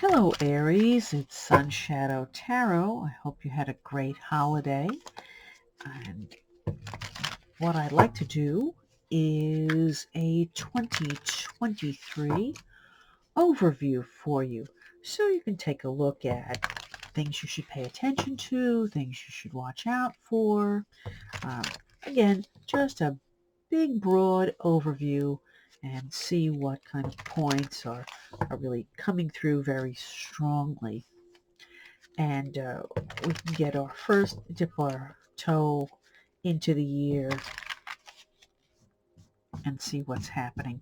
Hello, Aries. It's Sunshadow Tarot. I hope you had a great holiday. And what I'd like to do is a 2023 overview for you. So you can take a look at things you should pay attention to, things you should watch out for. Um, Again, just a big, broad overview and see what kind of points are really coming through very strongly. And we can get our first dip our toe into the year and see what's happening.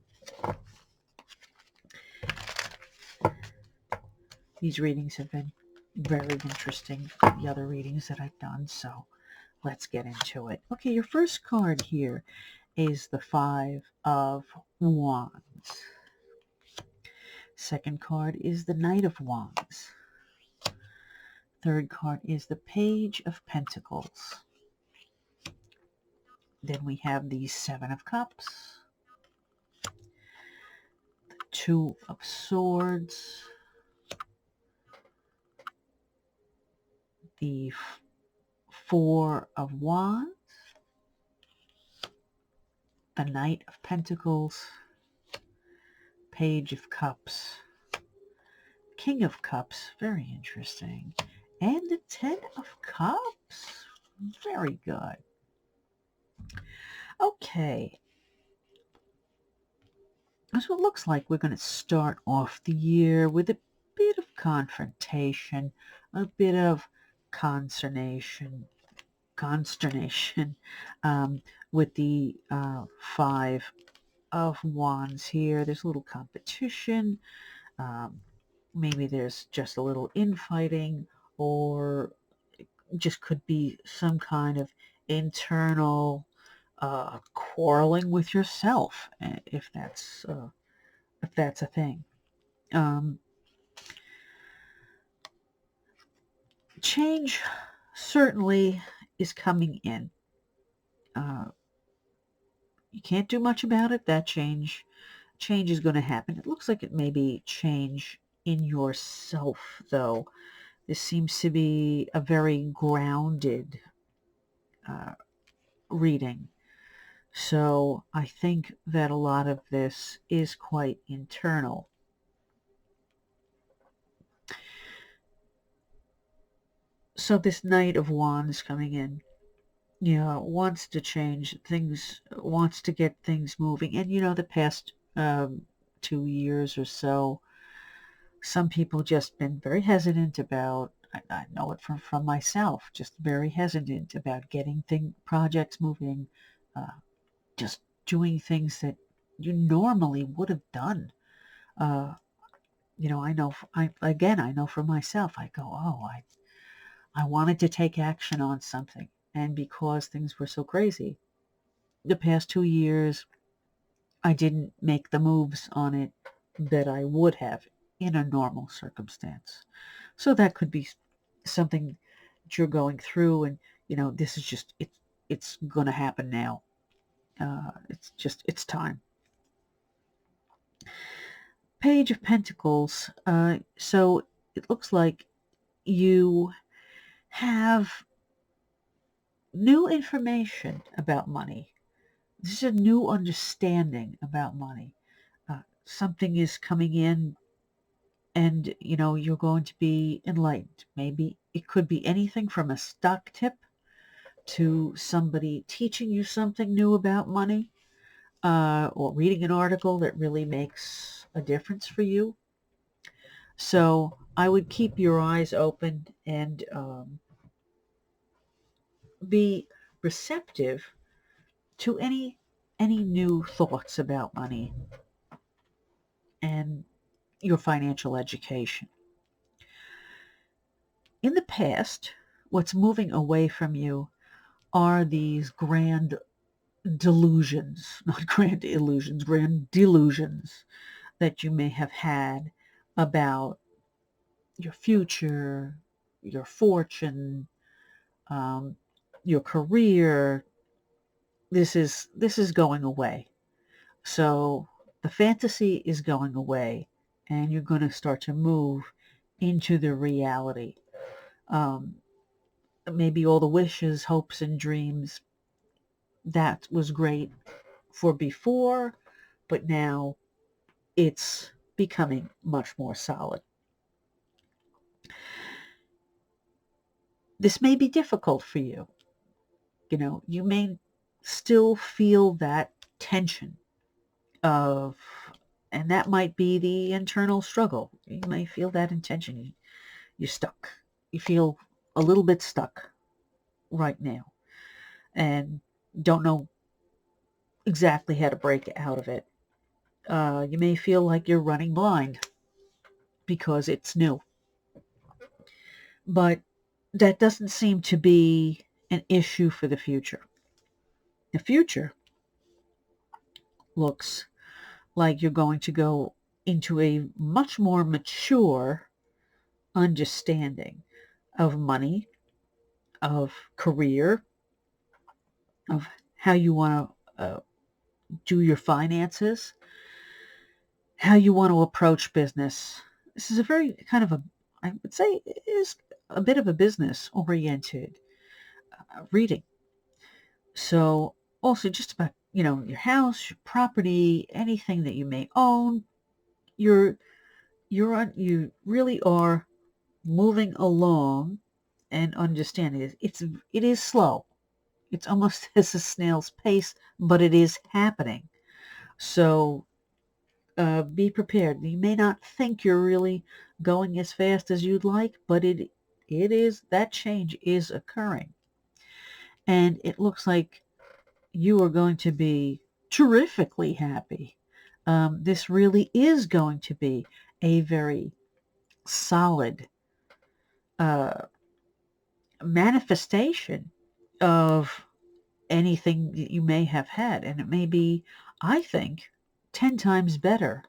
These readings have been very interesting, the other readings that I've done, so let's get into it. Okay, your first card here is the Five of Wands. Second card is the Knight of Wands. Third card is the Page of Pentacles. Then we have the Seven of Cups, the Two of Swords, the Four of Wands, the Knight of Pentacles, Page of Cups, King of Cups, very interesting, and the Ten of Cups, very good. Okay, so it looks like we're going to start off the year with a bit of confrontation, a bit of consternation, with the Five of Wands here. There's a little competition. Maybe there's just a little infighting, or it just could be some kind of internal quarreling with yourself, if that's a thing. Change certainly is coming in. You can't do much about it. That change is going to happen. It looks like it may be change in yourself, though. This seems to be a very grounded reading. So I think that a lot of this is quite internal. So this Knight of Wands coming in, wants to change things, wants to get things moving. And, the past 2 years or so, some people just been very hesitant about, I know it from myself, just very hesitant about getting projects moving, just doing things that you normally would have done. I know, I know for myself, I go, oh, I wanted to take action on something. And because things were so crazy, the past 2 years, I didn't make the moves on it that I would have in a normal circumstance. So that could be something that you're going through, and this is just it's going to happen now. It's time. Page of Pentacles. So it looks like you have new information about money. This is a new understanding about money. Something is coming in, and you're going to be enlightened. Maybe it could be anything from a stock tip to somebody teaching you something new about money, or reading an article that really makes a difference for you. So I would keep your eyes open and be receptive to any new thoughts about money and your financial education. In the past, what's moving away from you are these grand delusions, not grand illusions, grand delusions that you may have had about your future, your fortune, your career. This is going away. So the fantasy is going away, and you're going to start to move into the reality. Um, Maybe all the wishes, hopes, and dreams that was great for before, but now it's becoming much more solid. This may be difficult for you. You may still feel that tension of, and that might be the internal struggle. You may feel that intention. You're stuck. You feel a little bit stuck right now and don't know exactly how to break out of it. You may feel like you're running blind because it's new, but that doesn't seem to be an issue for the future. The future looks like you're going to go into a much more mature understanding of money, of career, of how you want to do your finances, how you want to approach business. This is a very kind of I would say, it is a bit of a business oriented reading. So also just about, your house, your property, anything that you may own, you really are moving along and understanding it. It is slow. It's almost as a snail's pace, but it is happening. So be prepared. You may not think you're really going as fast as you'd like, but it is, that change is occurring. And it looks like you are going to be terrifically happy. This really is going to be a very solid uh, manifestation of anything that you may have had. And it may be, I think, 10 times better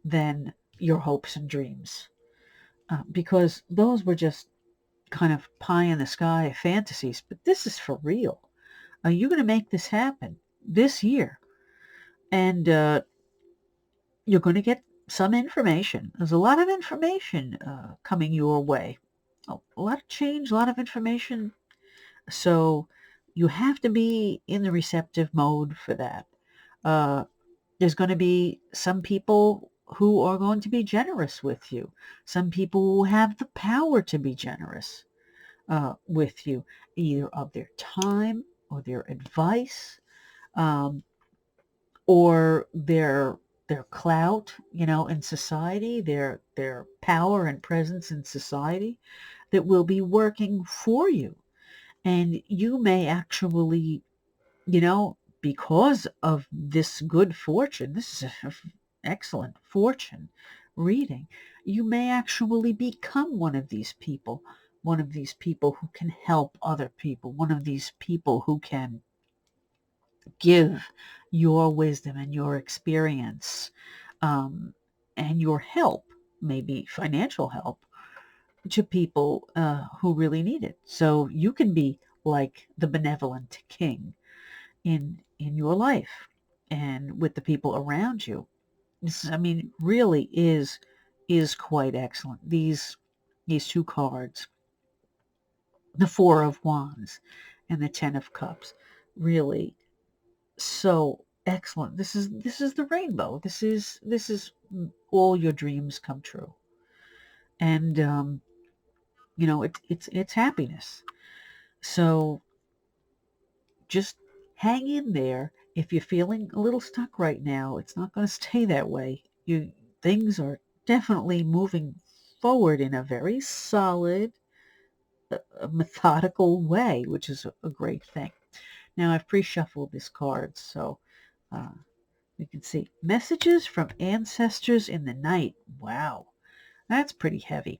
than your hopes and dreams. Because those were just kind of pie in the sky fantasies. But this is for real. You're going to make this happen this year. And you're going to get some information. There's a lot of information coming your way. A lot of change, a lot of information. So you have to be in the receptive mode for that. Uh, there's going to be some people who are going to be generous with you. Some people who have the power to be generous with you, either of their time or their advice, um, or their clout, in society, their power and presence in society that will be working for you. And you may actually, because of this good fortune, this is an excellent fortune reading, you may actually become one of these people who can help other people, one of these people who can give your wisdom and your experience um, and your help, maybe financial help, to people who really need it. So you can be like the benevolent king in your life and with the people around you. This, I mean, really is quite excellent. These two cards, the Four of Wands and the Ten of Cups, really so excellent. This is the rainbow. This is all your dreams come true, and it's happiness. So just hang in there. If you're feeling a little stuck right now, it's not going to stay that way. Things are definitely moving forward in a very solid, methodical way, which is a great thing. Now I've pre-shuffled this card, so uh, you can see messages from ancestors in the night. Wow, that's pretty heavy.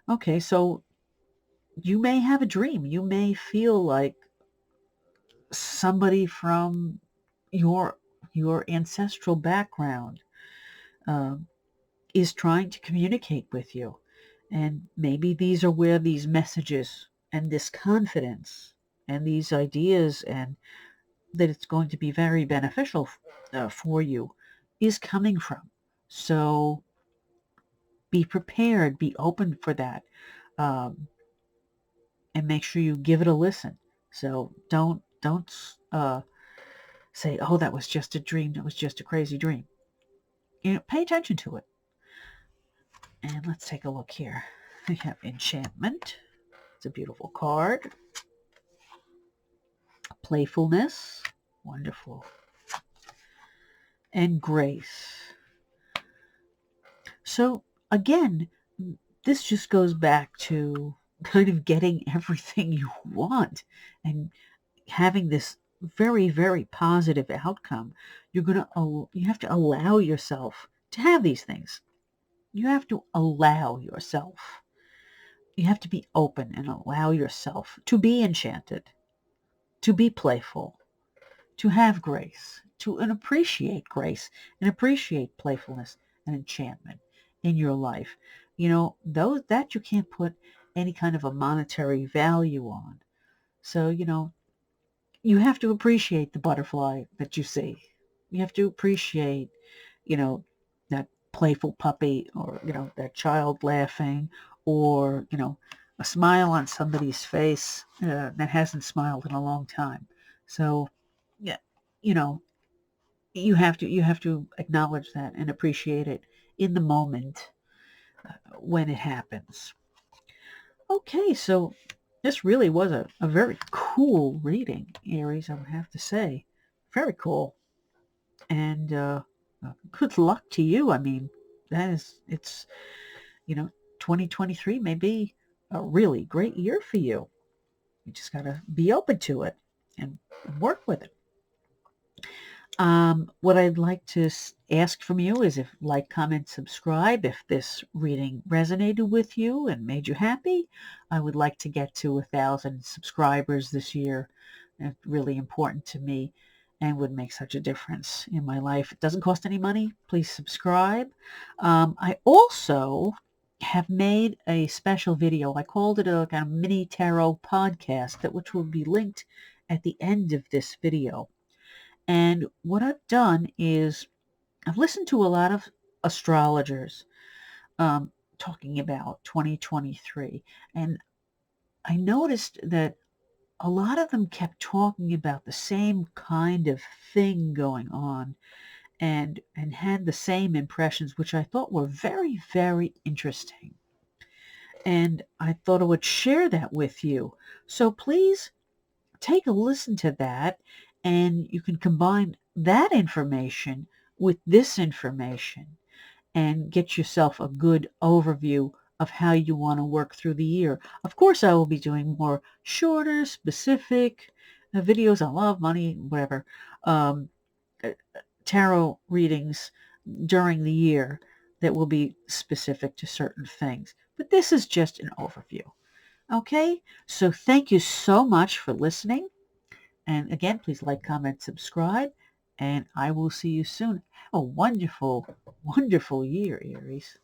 Okay, so you may have a dream. You may feel like somebody from your your ancestral background um, is trying to communicate with you, and maybe these are where these messages and this confidence and these ideas and that it's going to be very beneficial for you is coming from. So be prepared, be open for that, and make sure you give it a listen. So don't say, oh, that was just a dream. That was just a crazy dream. Pay attention to it. And let's take a look here. We have enchantment. It's a beautiful card. Playfulness. Wonderful. And grace. So again, this just goes back to kind of getting everything you want and having this very, very positive outcome. You have to allow yourself to have these things. You have to allow yourself. You have to be open and allow yourself to be enchanted, to be playful, to have grace, and appreciate grace and appreciate playfulness and enchantment in your life. Those that you can't put any kind of a monetary value on. So, you have to appreciate the butterfly that you see. You have to appreciate, that playful puppy, or, that child laughing, or, a smile on somebody's face that hasn't smiled in a long time. So, yeah, you know, you have to acknowledge that and appreciate it in the moment when it happens. Okay, so this really was a very cool reading, Aries, I would have to say. Very cool. And good luck to you. I mean, it's, 2023 may be a really great year for you. You just got to be open to it and work with it. What I'd like to ask from you is if like, comment, subscribe. If this reading resonated with you and made you happy, I would like to get to 1,000 subscribers this year. It's really important to me and would make such a difference in my life. It doesn't cost any money. Please subscribe. I also have made a special video. I called it a kind of mini tarot podcast, which will be linked at the end of this video. And what I've done is I've listened to a lot of astrologers talking about 2023. And I noticed that a lot of them kept talking about the same kind of thing going on and had the same impressions, which I thought were very, very interesting. And I thought I would share that with you. So please take a listen to that, and you can combine that information with this information and get yourself a good overview of how you want to work through the year. Of course, I will be doing more shorter, specific videos on love, money, whatever, tarot readings during the year that will be specific to certain things. But this is just an overview. Okay, so thank you so much for listening. And again, please like, comment, subscribe, and I will see you soon. Have a wonderful, wonderful year, Aries.